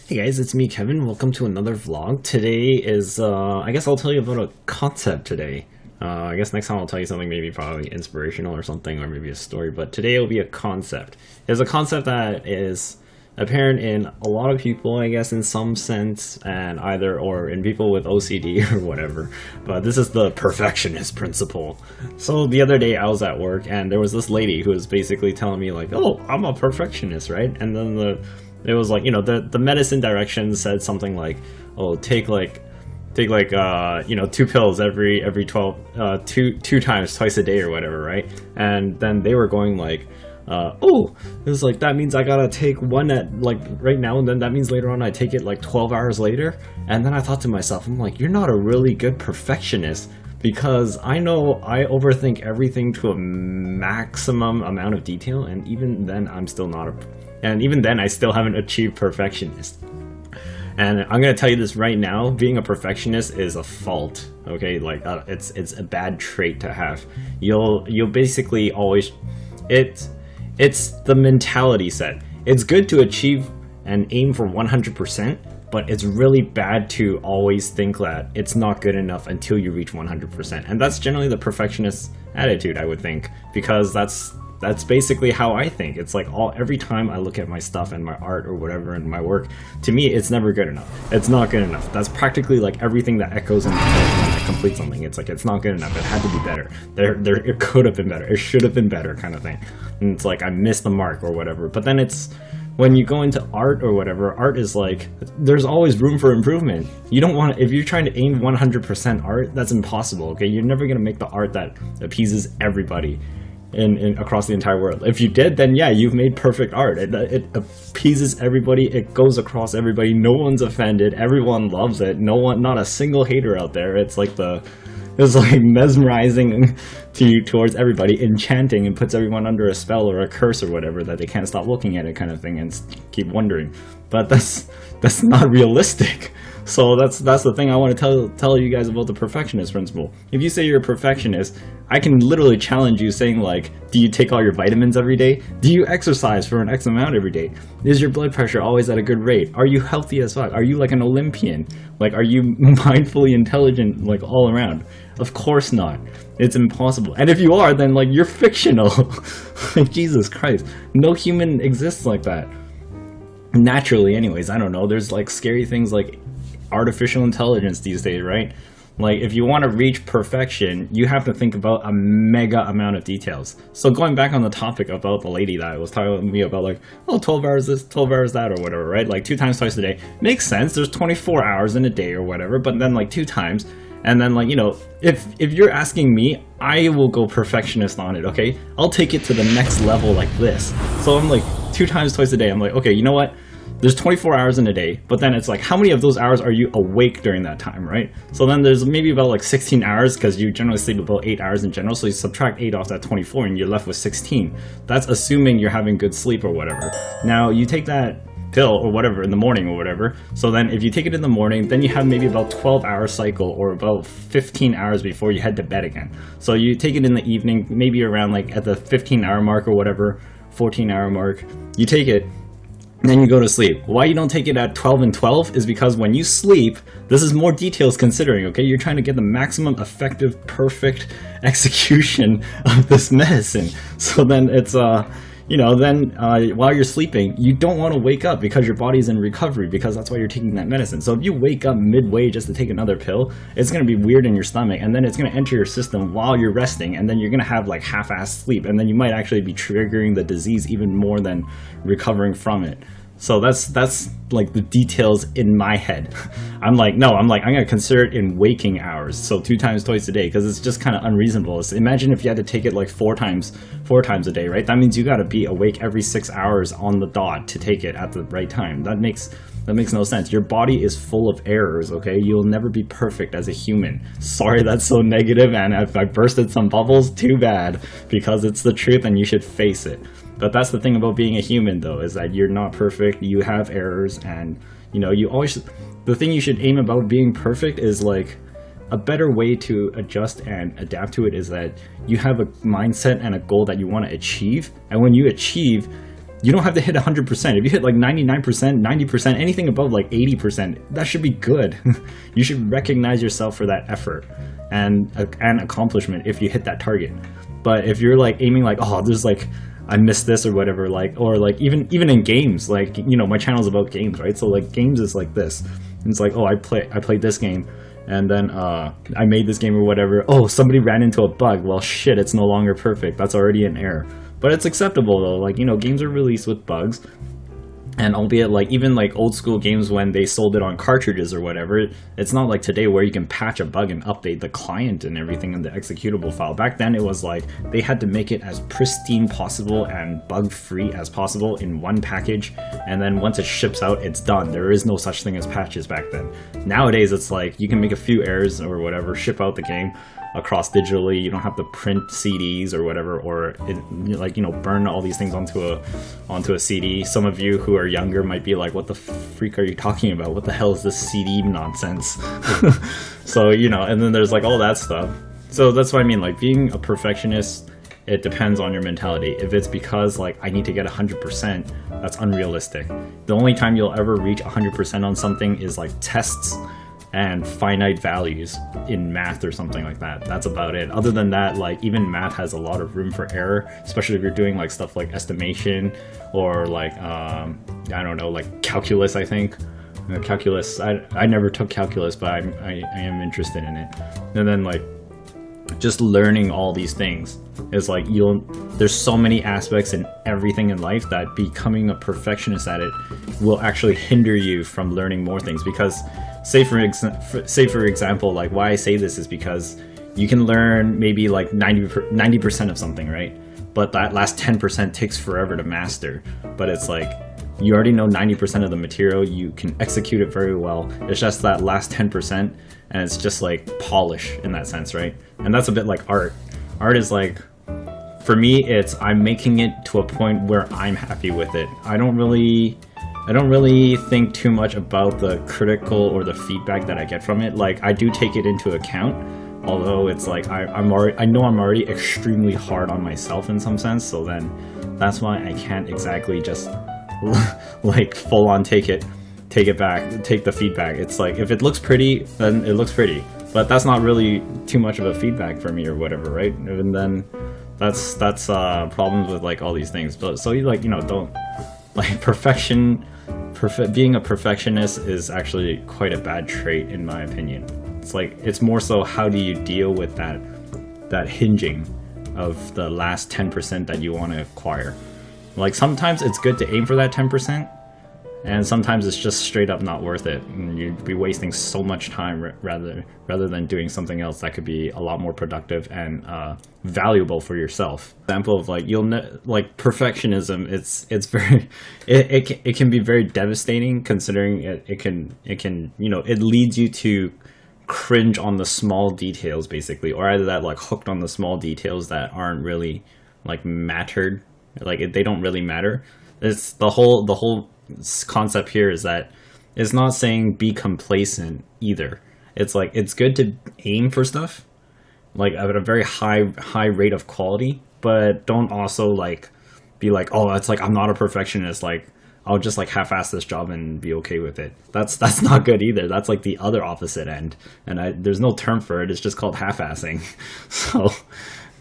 Hey guys, it's me, Kevin. Welcome to another vlog. Today is, I guess I'll tell you about a concept today. I guess next time I'll tell you something maybe probably inspirational or something, or maybe a story, but today it'll be a concept. It's a concept that is apparent in a lot of people, I guess, in some sense, and or in people with OCD or whatever. But this is the perfectionist principle. So the other day I was at work and there was this lady who was basically telling me like, oh, I'm a perfectionist, right? And then it was like, the medicine directions said something like, oh, take 2 pills every 12 two times twice a day or whatever, right? And then they were going like, oh, it was like, that means I gotta take one at like right now, and then that means later on I take it like 12 hours later. And then I thought to myself, I'm like, you're not a really good perfectionist, because I know I overthink everything to a maximum amount of detail, and even then I still haven't achieved perfectionist. And I'm gonna tell you this right now: being a perfectionist is a fault. Okay, like it's a bad trait to have. You'll basically always it's the mentality set. It's good to achieve and aim for 100%, but it's really bad to always think that it's not good enough until you reach 100%. And that's generally the perfectionist attitude, I would think, because that's basically how I think. It's like every time I look at my stuff and my art or whatever and my work, to me it's never good enough. It's not good enough. That's practically like everything that echoes in my head when I complete something. It's like, it's not good enough. It had to be better. It could have been better. It should have been better, kind of thing. And it's like I missed the mark or whatever. But then it's when you go into art or whatever, art is like, there's always room for improvement. You don't want to, if you're trying to aim 100% art, that's impossible. Okay, you're never gonna make the art that appeases everybody in across the entire world. If you did, then yeah, you've made perfect art. It appeases everybody. It goes across everybody. No one's offended. Everyone loves it. Not a single hater out there. It's like mesmerizing towards everybody, enchanting, and puts everyone under a spell or a curse or whatever, that they can't stop looking at it, kind of thing, and keep wondering. But that's not realistic. So that's the thing I want to tell you guys about the perfectionist principle. If you say you're a perfectionist, I can literally challenge you saying like, do you take all your vitamins every day? Do you exercise for an X amount every day? Is your blood pressure always at a good rate? Are you healthy as fuck? Are you like an Olympian? Like, are you mindfully intelligent, like, all around? Of course not. It's impossible. And if you are, then like, you're fictional. Like, Jesus Christ. No human exists like that. Naturally, anyways. I don't know. There's like scary things like artificial intelligence these days, right? Like, if you want to reach perfection, you have to think about a mega amount of details. So going back on the topic about the lady that was telling me about, like, oh, 12 hours this, 12 hours that, or whatever, right? Like 2 times twice a day. Makes sense. There's 24 hours in a day or whatever, but then like 2 times. And then, like, if you're asking me, I will go perfectionist on it, okay? I'll take it to the next level like this. So I'm like 2 times twice a day. I'm like, okay, you know what? There's 24 hours in a day, but then it's like, how many of those hours are you awake during that time, right? So then there's maybe about like 16 hours, because you generally sleep about 8 hours in general, so you subtract 8 off that 24 and you're left with 16. That's assuming you're having good sleep or whatever. Now, you take that pill or whatever in the morning or whatever, so then if you take it in the morning, then you have maybe about 12-hour cycle, or about 15 hours before you head to bed again. So you take it in the evening, maybe around like at the 15-hour mark or whatever, 14-hour mark, you take it, and then you go to sleep. Why you don't take it at 12 and 12 is because when you sleep, this is more details considering, okay? You're trying to get the maximum effective, perfect execution of this medicine. So then it's, while you're sleeping, you don't want to wake up because your body's in recovery, because that's why you're taking that medicine. So if you wake up midway just to take another pill, it's going to be weird in your stomach, and then it's going to enter your system while you're resting, and then you're going to have like half-assed sleep, and then you might actually be triggering the disease even more than recovering from it. So that's like the details in my head. I'm going to consider it in waking hours, so 2 times twice a day, because it's just kind of unreasonable. Imagine if you had to take it like 4 times a day, right? That means you got to be awake every 6 hours on the dot to take it at the right time. That makes no sense. Your body is full of errors, okay? You'll never be perfect as a human. Sorry, that's so negative, and if I bursted some bubbles, too bad, because it's the truth and you should face it. But that's the thing about being a human, though, is that you're not perfect. You have errors, and the thing you should aim about being perfect is like, a better way to adjust and adapt to it is that you have a mindset and a goal that you want to achieve, and when you achieve, You don't have to hit 100%. If you hit like 99%, 90%, anything above like 80%, that should be good. You should recognize yourself for that effort and accomplishment if you hit that target. But if you're like aiming like, oh, there's like, I missed this or whatever, like, or like even in games, like, you know, my channel's about games, right? So like games is like this. And it's like, oh, I played this game, and then I made this game or whatever. Oh, somebody ran into a bug. Well, shit, it's no longer perfect. That's already an error. But it's acceptable though. Like, you know, games are released with bugs. And albeit like even like old school games when they sold it on cartridges or whatever, it's not like today where you can patch a bug and update the client and everything in the executable file. Back then it was like they had to make it as pristine possible and bug free as possible in one package, and then once it ships out, it's done. There is no such thing as patches back then. Nowadays it's like you can make a few errors or whatever, ship out the game across digitally. You don't have to print CDs or whatever, or like, you know, burn all these things onto a CD. Some of you who are younger might be like, what the freak are you talking about? What the hell is this CD nonsense? So, you know, and then there's like all that stuff. So that's what I mean, like being a perfectionist, it depends on your mentality. If it's because like I need to get 100%, that's unrealistic. The only time you'll ever reach 100% on something is like tests and finite values in math or something like that. That's about it. Other than that, like even math has a lot of room for error, especially if you're doing like stuff like estimation or like I don't know, like calculus. I think calculus. I never took calculus, but I am interested in it. And then like just learning all these things is like there's so many aspects in everything in life that becoming a perfectionist at it will actually hinder you from learning more things. Because say for example, like why I say this is because you can learn maybe like 90% of something, right? But that last 10% takes forever to master. But it's like you already know 90% of the material, you can execute it very well. It's just that last 10%, and it's just like polish in that sense, right? And that's a bit like art. Art is like, for me, it's I'm making it to a point where I'm happy with it. I don't really think too much about the critical or the feedback that I get from it. Like I do take it into account, although it's like I know I'm already extremely hard on myself in some sense. So then that's why I can't exactly just like full on take it back, take the feedback. It's like if it looks pretty, then it looks pretty, but that's not really too much of a feedback for me or whatever, right? And then that's problems with like all these things. But so you like, you know, don't like being a perfectionist is actually quite a bad trait in my opinion. It's like it's more so how do you deal with that hinging of the last 10% that you want to acquire. Like sometimes it's good to aim for that 10%, and sometimes it's just straight up not worth it, and you'd be wasting so much time rather than doing something else that could be a lot more productive and valuable for yourself. Example of like like perfectionism, it's very it can be very devastating, considering it can, you know, it leads you to cringe on the small details basically, or either that like hooked on the small details that aren't really like mattered, like they don't really matter. It's the whole concept here is that it's not saying be complacent either. It's like it's good to aim for stuff like at a very high rate of quality, but don't also like be like, oh, it's like I'm not a perfectionist, like I'll just like half-ass this job and be okay with it. That's not good either. That's like the other opposite end, and there's no term for it. It's just called half-assing. So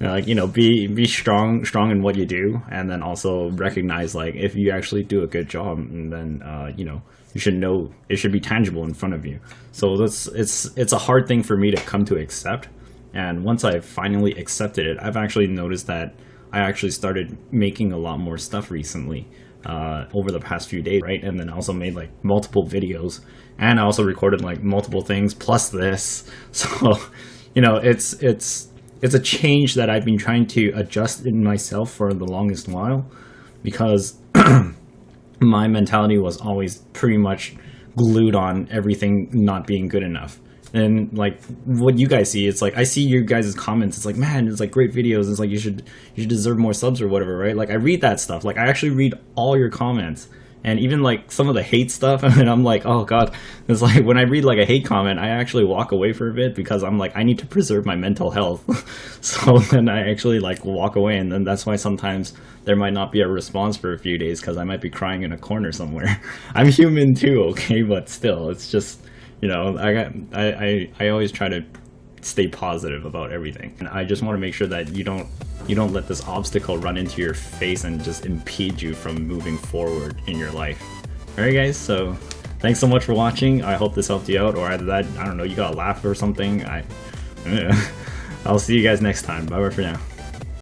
like, you know, be strong in what you do, and then also recognize like if you actually do a good job, and then you know, you should know it should be tangible in front of you. So it's a hard thing for me to come to accept, and once I finally accepted it, I've actually noticed that I actually started making a lot more stuff recently over the past few days, right? And then I also made like multiple videos, and I also recorded like multiple things plus this. So you know, it's a change that I've been trying to adjust in myself for the longest while, because my mentality was always pretty much glued on everything not being good enough. And like what you guys see, it's like I see your guys' comments, it's like, man, it's like great videos, it's like you should deserve more subs or whatever, right? Like I read that stuff, like I actually read all your comments, And even like some of the hate stuff, and I'm like, oh god, it's like when I read like a hate comment, I actually walk away for a bit because I'm like, I need to preserve my mental health. So then I actually like walk away, and then that's why sometimes there might not be a response for a few days because I might be crying in a corner somewhere. I'm human too, okay, but still, it's just, you know, I always try to stay positive about everything, and I just want to make sure that you don't let this obstacle run into your face and just impede you from moving forward in your life. Alright guys, so thanks so much for watching. I hope this helped you out, or either that, I don't know, you got a laugh or something. I'll see you guys next time. Bye bye for now.